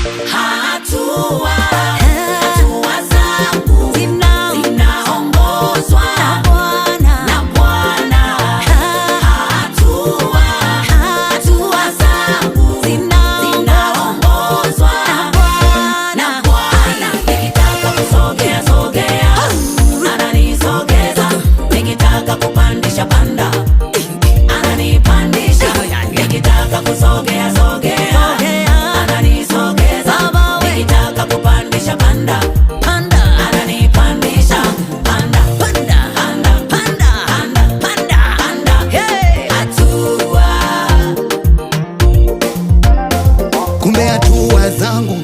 Hatua zangu zinaongozwa na Bwana. Hatua zangu zinaongozwa na Bwana. Nikitaka kusogea ananisogeza, nikitaka kupandisha panda ananipandisha, nikitaka kusogea ananisogeza, nikitaka kupandisha panda ananipandisha. Panda. Hatua. Kumbe hatua zangu